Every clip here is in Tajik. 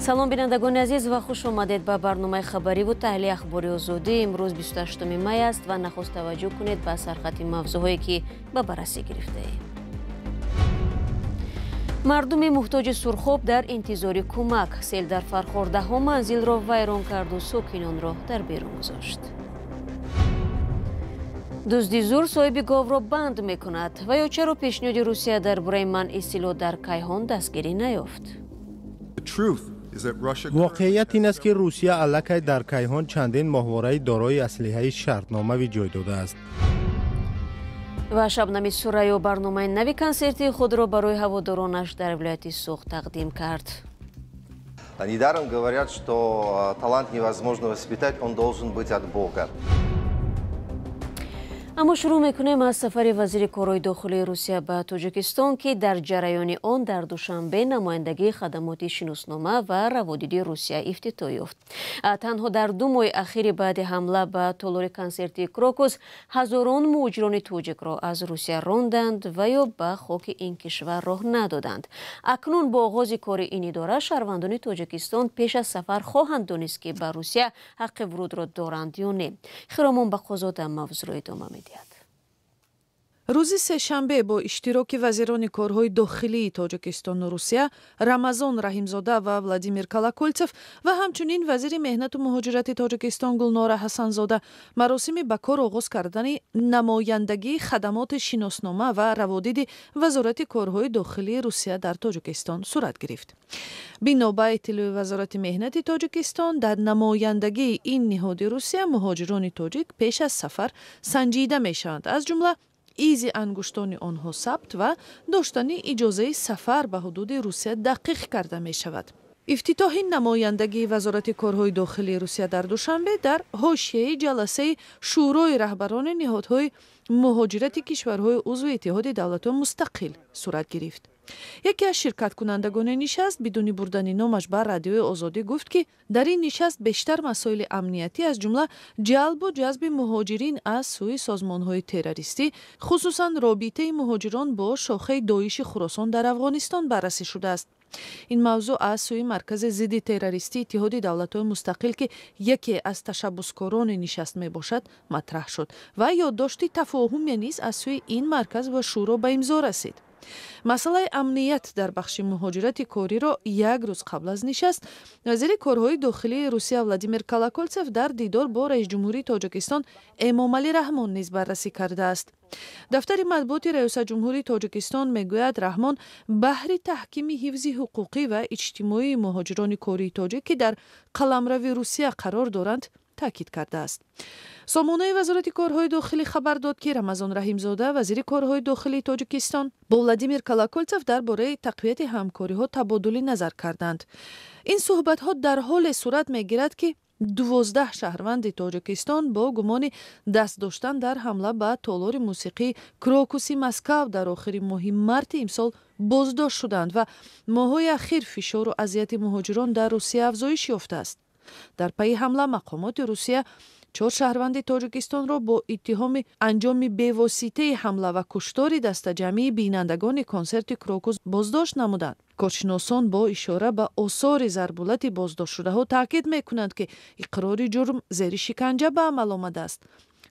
салом бинандагони азиз ва хуш омадед ба барномаи хабариву таҳлили ахбори озодӣ. имрӯз 28 май аст ва нахуст таваҷҷӯҳ кунед ба сархати мавзӯъҳое ки ба баррасӣ гирифтаем. мардуми муҳтоҷи сурхоб дар интизори кӯмак. сел дар фархор даҳҳо манзилро вайрон карду сокинонро дар берун гузошт. дузди зур соҳиби говро банд мекунад ва ё чаро пешниҳоди русия дар бораи манъи силоҳ дар кайҳон дастгирӣ наёфт? воқеият ин аст ки русия аллакай дар кайҳон чандин моҳвораи дорои аслиҳаи шартномавӣ ҷой додааст. ва шабнами сурайё барномаи нави консерти худро барои ҳаводоронаш дар вилояти Суғд тақдим кард. Недаром говорят, что талант невозможно воспитать, он должен быть от Бога. аммо шурӯъ мекунем аз сафари вазири корҳои дохилии русия ба тоҷикистон ки дар ҷараёни он дар душанбе намояндагии хадамоти шиноснома ва раводиди русия ифтитоҳ ёфт. танҳо дар 2 моҳи ахири баъди ҳамла ба толори консерти Крокус ҳазорон муҳоҷирони тоҷикро аз русия ронданд ва ё ба хоки ин кишвар роҳ надоданд. акнун бо оғози кори ин идора шаҳрвандони тоҷикистон пеш аз сафар хоҳанд донист ки ба русия ҳаққи вурудро доранд ё не. хиромон бахозода мавзӯъро идома медиҳад. рӯзи сешанбе бо иштироки вазирони корҳои дохилии тоҷикистону русия Рамазон Раҳимзода ва Владимир Колокольцев ва ҳамчунин вазири меҳнату муҳоҷирати тоҷикистон Гулнора Ҳасанзода маросими ба кор оғоз кардани намояндагии хадамоти шиноснома ва раводиди вазорати корҳои дохилии русия дар тоҷикистон сурат гирифт. бино ба иттилои вазорати меҳнати тоҷикистон дар намояндагии ин ниҳоди русия муҳоҷирони тоҷик пеш аз сафар санҷида мешаванд, аз ҷумла изи ангуштони онҳо сабт ва доштани иҷозаи сафар ба ҳудуди русия дақиқ карда мешавад. ифтитоҳи намояндагии вазорати корҳои дохилии русия дар душанбе дар ҳошияи ҷаласаи шӯрои раҳбарони ниҳодҳои муҳоҷирати кишварҳои узви иттиҳоди давлатҳои мустақил сурат гирифт. яке аз ширкаткунандагони нишаст бидуни бурдани номаш ба радиои озодӣ гуфт ки дар ин нишаст бештар масоили амниятӣ аз ҷумла ҷалбу ҷазби муҳоҷирин аз сӯи созмонҳои террористӣ хусусан робитаи муҳоҷирон бо шохаи доиши Хуросон дар Афғонистон баррасӣ шудааст. ин мавзӯъ аз сӯи маркази зидди террористии иттиҳоди давлатҳои мустақил ки яке аз ташаббускорони нишаст мебошад матраҳ шуд ва ёддошти тафоҳуме низ аз сӯи ин марказ ва шӯро ба имзо расид. масъалаи амният дар бахши муҳоҷирати кориро як рӯз қабл аз нишаст вазири корҳои дохилии русия Владимир Колокольцев дар дидор бо раисҷумҳурии Тоҷикистон Эмомалӣ Раҳмон низ баррасӣ кардааст. дафтари матбуоти раисаҷумҳурии Тоҷикистон мегӯяд Раҳмон баҳри таҳкими ҳифзи ҳуқуқӣ ва иҷтимоии муҳоҷирони кории тоҷик ки дар қаламрави русия қарор доранд таъкид кардааст. сомонаи вазорати корҳои дохилӣ хабар дод ки Рамазон Раҳимзода вазири корҳои дохилии Тоҷикистон бо Владимир Колокольцев дар бораи тақвияти ҳамкориҳо табодули назар карданд. ин суҳбатҳо дар ҳоле сурат мегирад ки 12 шаҳрванди Тоҷикистон бо гумони даст доштан дар ҳамла ба толори мусиқии Крокуси Москав дар охири моҳи марти имсол боздошт шуданд ва моҳҳои ахир фишору азияти муҳоҷирон дар Русия афзоиш ёфтааст. дар пайи ҳамла мақомоти Русия 4 шаҳрванди Тоҷикистонро бо иттиҳоми анҷоми бевоситаи ҳамла ва куштори дастаҷамъии бинандагони консерти Крокус боздошт намуданд. коршиносон бо ишора ба осори зарбулати боздоштшудаҳо таъкид мекунанд ки иқрори ҷурм зери шиканҷа ба амал омадааст.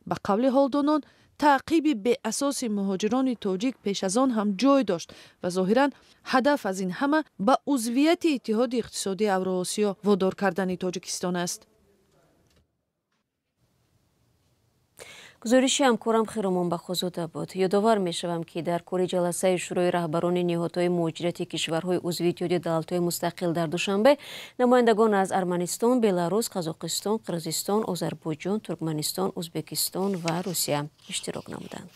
ба қавли ҳолдонон таъқиби беасоси муҳоҷирони тоҷик пеш аз он ҳам ҷой дошт ва зоҳиран ҳадаф аз ин ҳама ба узвияти иттиҳоди иқтисодии Авроосиё водор кардани Тоҷикистон аст. гузориши ҳамкорам Хиромон Бахозода буд. ёдовар мешавам ки дар кори ҷаласаи шӯрои раҳбарони ниҳодҳои муҳоҷирати кишварҳои узви иттиҳоди давлатҳои мустақил дар душанбе намояндагон аз Арманистон, Беларус, Қазоқистон, Қирғизистон, Озарбойҷон, Туркманистон, Ӯзбекистон ва Русия иштирок намуданд.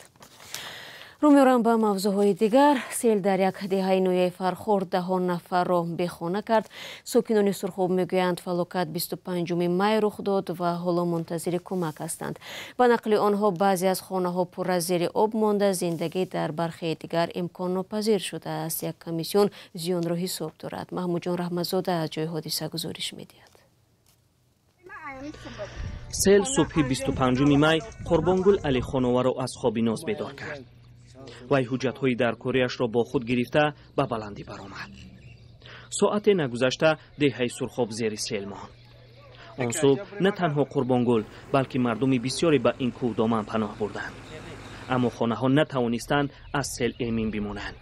рӯ меорам ба мавзӯъҳои дигар. сел дар як деҳаи ноҳияи Фархор даҳҳо нафарро бехона кард. сокинони Сурхоб мегӯянд фалокат 25 май рух дод ва ҳоло мунтазири кӯмак ҳастанд. ба нақли онҳо баъзе аз хонаҳо пур аз зери об монда, зиндагӣ дар бархи дигар имконнопазир шудааст. як комиссион зиёнро ҳисоб дорад. Маҳмудҷон Раҳматзода аз ҷои ҳодиса гузориш медиҳад. сел субҳи 25 май Қурбонгул Алихоноваро аз хоби ноз бедор кард. вай ҳуҷҷатҳои даркориашро бо худ гирифта ба баландӣ баромад. ساعت نگذشته دهه سرخاب زیر سیل ماند. آن صبح نه تنها قربانگل بلکه مردم بسیاری به این کوه دامن پناه بردند، اما خانه ها نتوانستند از سیل ایمن بمانند.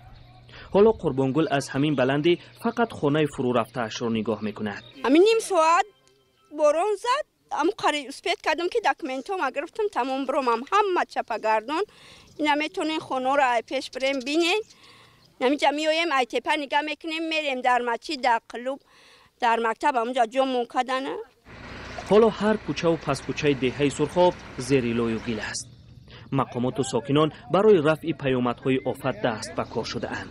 حالا قربانگل از همین بلندی فقط خانه فرو رفته اش را نگاه میکند. همین نیم ساعت باران زد، اما قریب اسپیت کردم که داکومنتوم گرفتم، تمام برام همه چپگردان. اینا میتونین خانه را ای پیش بریم بینین. نمیجا میایم ای تپه نگاه میکنیم، میریم در مسجد، در کلوب، در مکتب، اونجا جمع کردن. حالا هر کوچه و پس کوچه دهه سرخاب زیر لای و گل است. مقامات و ساکنان برای رفع پیامدهای آفت دست به کار شده اند.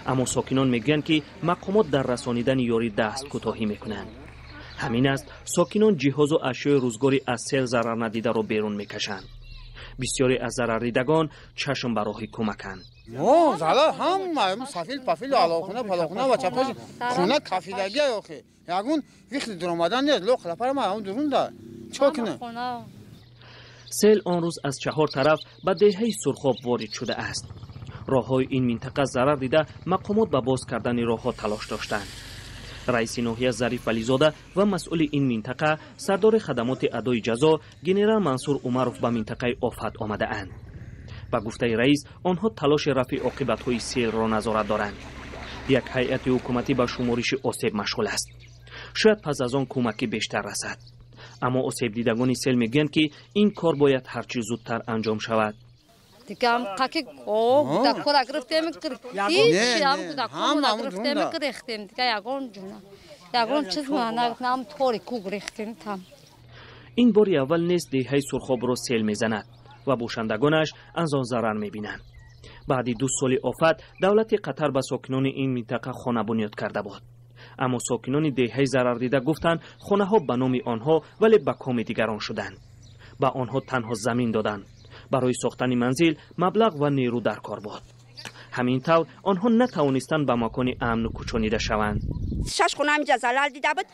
اما ساکنان میگویند که مقامات در رسانیدن یاری دست کوتاهی میکنند. همین است ساکنان جهاز و اشیاء روزگاری از سیل ضرر ندیده را بیرون میکشند. بسیاری از ضرر دیدگان چشم به راه کمکند. زلا هم سفیل پفیل علاخونه پلاخونه و چپاش خونه کافیدگی آخه یگون وقت در اومدن نیست لو خلپر ما اون درون ده چاکنه. سیل آن روز از 4 طرف به دهه سرخاب وارد شده است. راههای این منطقه ضرر دیده مقامات به باز کردن راهها تلاش داشتند. رئیس ناحیه ظریف ولیزاده و مسئول این منطقه سردار خدمات ادای جزا گنرال منصور عمروف به منطقه آفت آمده اند. با گفته رئیس آنها تلاش رفع عاقبت‌های سیل را نظارت دارند. یک هیئت حکومتی به شمارش آسیب مشغول است. شاید پس از آن کمکی بیشتر رسد. اما آسیب دیدگان سیل میگویند که این کار باید هرچی زودتر انجام شود. دیگه هم قاکی در خود گرفتیم هیچ هم گرفتیم گرفتیم دیگه یگان چیز نام طوری کو گرفتیم تام. این بار اول نیست دهه سرخاب را سیل میزند و باشندگانش از آن ضرر میبینند. بعد 2 سال آفت دولت قطر به ساکنان این منطقه خانه بنیاد کرده بود. اما ساکنان دهه ضرر دیده گفتند خانه ها به نام آنها ولی به کام دیگران شدند. به آنها تنها زمین دادند. برای ساختن منزل مبلغ و نیرو در کار بود. همین طور آنها نتوانستند به مکان امن کوچانیده شوند. 6 خونه همینجا زلال دیده بود.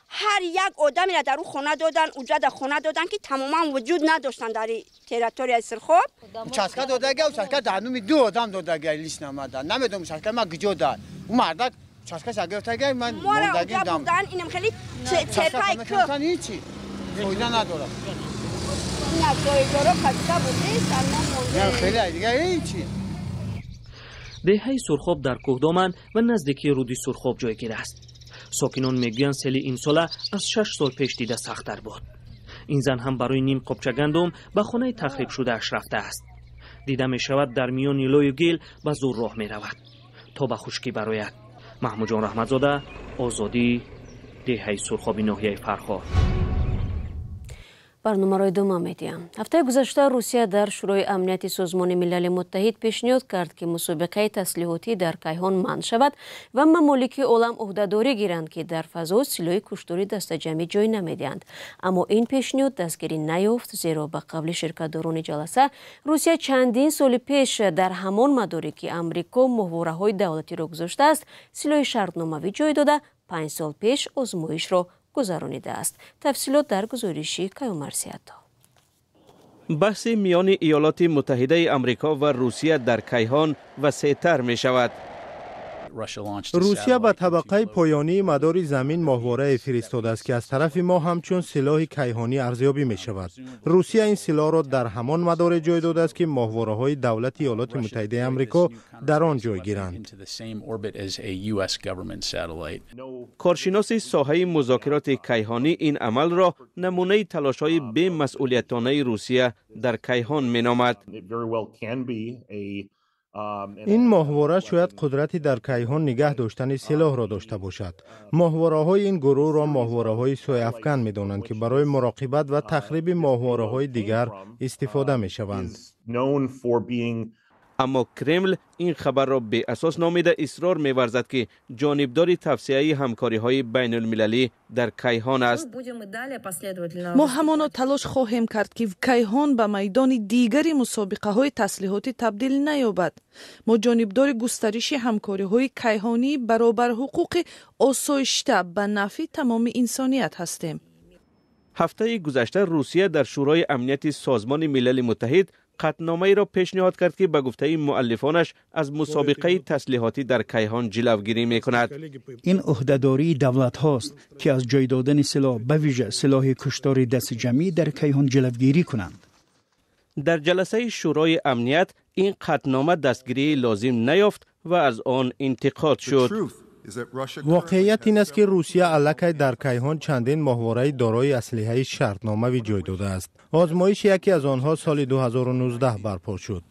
هر یک آدمی را در اون خانه دادن، اونجا در خانه دادن که تماما وجود نداشتن در تریتوری سرخاب. چسکا دادگی و چسکا در نومی 2 آدم دادگی لیست نمیدن. نمیدونم چسکا ما گجو داد. اون مردک چسکا گرفتگی من موندگی دام. اینم خیلی ترپای کو. هیچی. فایده نداره. نه دویدارو خسته بودی سلام مونده. خیلی دیگه هیچی. دهه سرخاب در کوهدامن و نزدیکی رودی سرخاب جایگیر است. ساکنان میگویند سیل این ساله از 6 سال پیش دیده سخت‌تر بود. این زن هم برای نیم قبچه گندم به خانه تخریب شده اش رفته است. دیده می شود در میان لای گل به زور راه می رود تا به خشکی برآید. محمود جان رحمتزاده، آزادی، دهه سرخاب ناحیه فرخار. برنامه دوم میدیم. هفته گذشته روسیه در شورای امنیت سازمان ملل متحد پیشنهاد کرد که مسابقه تسلیحاتی در کیهان منع شود و ممالک عالم عهده‌داری گیرند که در فضا سلاح کشتاری دسته‌جمعی جای نمیدهند. اما این پیشنهاد دستگیری نیافت، زیرا به قبل شرکت‌داران جلسه روسیه چندین سال پیش در همان مدارکی امریکا ماهواره‌های دولتی را گذاشته است، سلاح شرطنامه‌ای جای داده 5 سال پیش آزمایش را گذرانیده است. تفصیلات در گزارشی کیومر سیاتا. بحث میان ایالات متحده آمریکا و روسیه در کیهان وسیع‌تر می شود. روسیه به طبقه پایانی مدار زمین ماهواره فرستاده است که از طرف ما همچون سلاح کیهانی ارزیابی می شود. روسیه این سلاح را در همان مدار جای داده است که ماهواره های دولت ایالات متحده آمریکا در آن جای گیرند. کارشناس ساحه مذاکرات کیهانی این عمل را نمونه تلاش‌های بی مسئولیتانه روسیه در کیهان می نامد. این ماهواره شاید قدرتی در کیهان نگه داشتن سلاح را داشته باشد. ماهواره های این گروه را ماهواره های سوی افکن می دانند که برای مراقبت و تخریب ماهواره های دیگر استفاده می شوند. اما کرمل این خبر را به اساس نامیده اصرار می‌ورزد که جانبدار توسعه همکاری‌های بین المللی در کیهان است. ما همانا تلاش خواهیم کرد که کیهان به میدان دیگری مسابقه‌های تسلیحاتی تبدیل نیابد. ما جانبدار گسترش همکاری‌های کیهانی برابر حقوق آسایشته به نفع تمام انسانیت هستیم. هفته گذشته روسیه در شورای امنیت سازمان ملل متحد قطعنامه‌ای را پیشنهاد کرد که به گفته مؤلفانش از مسابقه تسلیحاتی در کیهان جلوگیری می‌کند. این عهده‌داری دولت هاست که از جای دادن سلاح به ویژه سلاح کشتار دست جمعی در کیهان جلوگیری کنند. در جلسه شورای امنیت این قطعنامه دستگیری لازم نیافت و از آن انتقاد شد. واقعیت این است که روسیه علیه در کیهان چندین ماهواره دارای اسلحه شرطنامه‌ای جای داده است. آزمایش یکی از آنها سال 2019 برپا شد.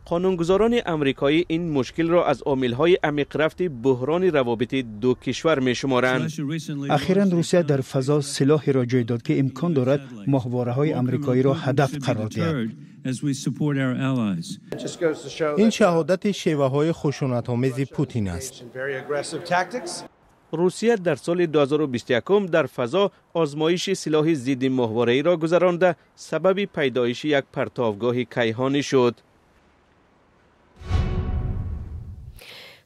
قانونگذاران امریکایی این مشکل را از عامل‌های عمیق رفت بحران روابط دو کشور می‌شمارند. اخیراً روسیه در فضا سلاحی را جای داد که امکان دارد ماهواره‌های امریکایی را هدف قرار دهد. این شهادت شیوه‌های خشونت‌آمیز پوتین است. روسیه در سال 2021 در فضا آزمایش سلاح ضد ماهواره‌ای را گذرانده سبب پیدایش یک پرتابگاه کیهانی شد.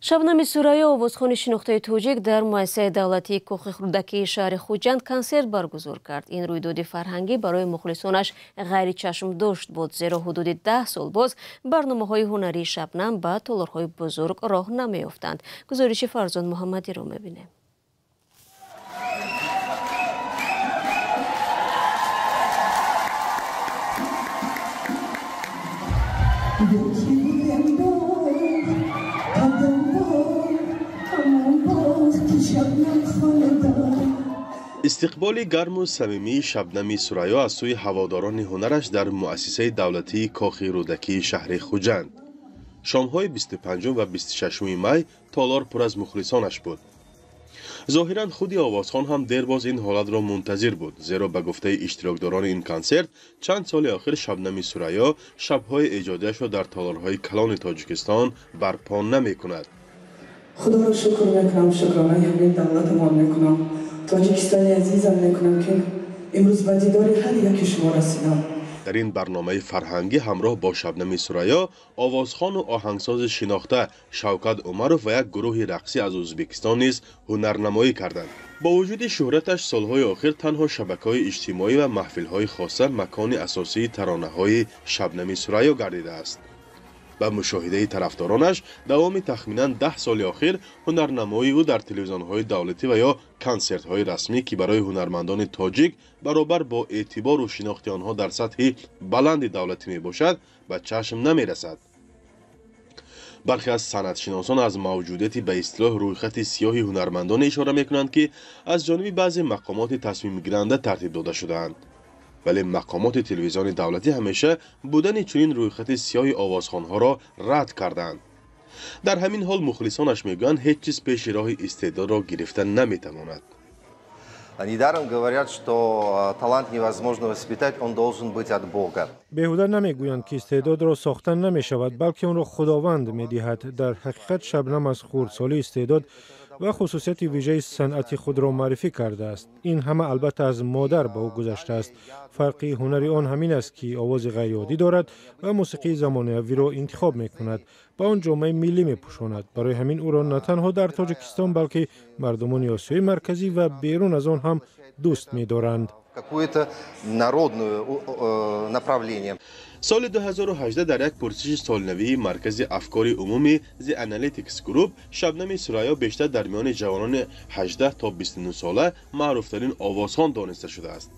شبنم سورایی آوازخوان شناخته توجیک در مؤسسه دولتی کوخ خردکی شهر خوجند کنسرت برگزار کرد. این رویداد فرهنگی برای مخلصانش غیر چشم داشت بود، زیرا حدود 10 سال باز برنامه‌های هنری شبنم با تالارهای بزرگ راه نمی‌یافتند. گزارش فرزان محمدی را می‌بینیم. استقبال گرم و صمیمی شبنم سوریا از سوی هواداران هنرش در مؤسسه دولتی کاخ رودکی شهر خوجند. شام‌های 25 و 26 می تالار پر از مخلصانش بود. ظاهراً خودی آوازخوان هم دیر باز این حالت را منتظر بود، زیرا به گفته اشتراکداران این کنسرت چند سال آخر شبنم سوریا شب‌های ایجادیش را در تالارهای کلان تاجیکستان برپا نمی‌کند. خدا رو شکر میکنم، شکرانه همین دولتمان میکنم، تاجیکستانی عزیزم میکنم که امروز به دیدار هر یک شما رسیدم. در این برنامه فرهنگی همراه با شبنم سوریا آوازخوان و آهنگساز شناخته شوکت عمرov و یک گروه رقصی از ازبکستان نیز هنرنمایی کردند. با وجود شهرتش سالهای آخر تنها شبکه‌های اجتماعی و محفل‌های خاصه مکان اساسی ترانه‌های شبنم سوریا گردیده است. به مشاهده طرفدارانش دوام تخمیناً 10 سال اخیر هنرنمایی او در تلویزیون‌های دولتی و یا کنسرت‌های رسمی که برای هنرمندان تاجیک برابر با اعتبار و شناخت آنها در سطح بلند دولتی میباشد به چشم نمیرسد. برخی از صنعتشناسان از موجودیت به اصطلاح رویخط سیاه هنرمندان اشاره میکنند که از جانب بعضی مقامات تصمیم گیرنده ترتیب داده شده‌اند. ولی مقامات تلویزیون دولتی همیشه بودن چنین رویخط سیاه آوازخوان‌ها را رد کردند. در همین حال مخلصانش میگویند هیچ چیز پیش راه استعداد را گرفتن نمیتواند. Недаром говорят, что талант невозможно воспитать, он должен быть от Бога. بیهوده نمیگویند که استعداد را ساختن نمیشود، بلکه آن را خداوند میدهد. در حقیقت شبنم از خردسالی استعداد و خصوصیت ویژه صنعت خود را معرفی کرده است. این همه البته از مادر به او گذشته است. فرقی هنری آن همین است که آواز غیر عادی دارد و موسیقی زمانه‌ای را انتخاب میکند، با آن جامعه ملی میپوشاند. برای همین او را نه تنها در تاجیکستان بلکه مردمان آسیای مرکزی و بیرون از آن هم دوست می‌دارند. سال 2018 در یک پرسش سالنوی مرکز افکار عمومی The Analytics Group شبنم سوریا بیشتر در میان جوانان 18 تا 29 ساله معروفترین آوازخوان دانسته شده است.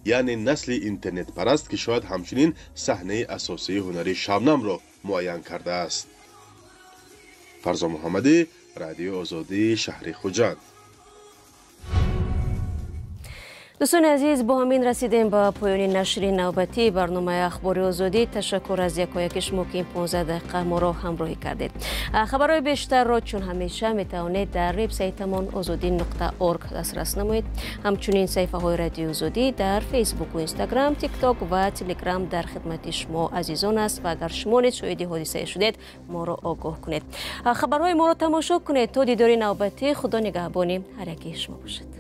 یعنی نسل اینترنت پرست که شاید همچنین صحنه اساسی هنری شبنم را معین کرده است. فرزان محمدی، رادیو آزادی، شهر خوجند. دوستان عزیز، با همین رسیدیم به پایان نشر نوبتی برنامه اخبار آزادی. تشکر از یکایک شما که این 15 دقیقه ما را همراهی کردید. خبرهای بیشتر را چون همیشه میتوانید در وبسایتمان azadi.org دسترس نمایید. همچنین صفحه های رادیو آزادی در فیسبوک و اینستاگرام، تیک تاک و تلگرام در خدمت شما عزیزان است و اگر شما نیز شاهد حادثه شدید ما را آگاه کنید. خبرهای ما را تماشا کنید. تا دیدار نوبتی، خدا نگهبان هر یکی شما باشد.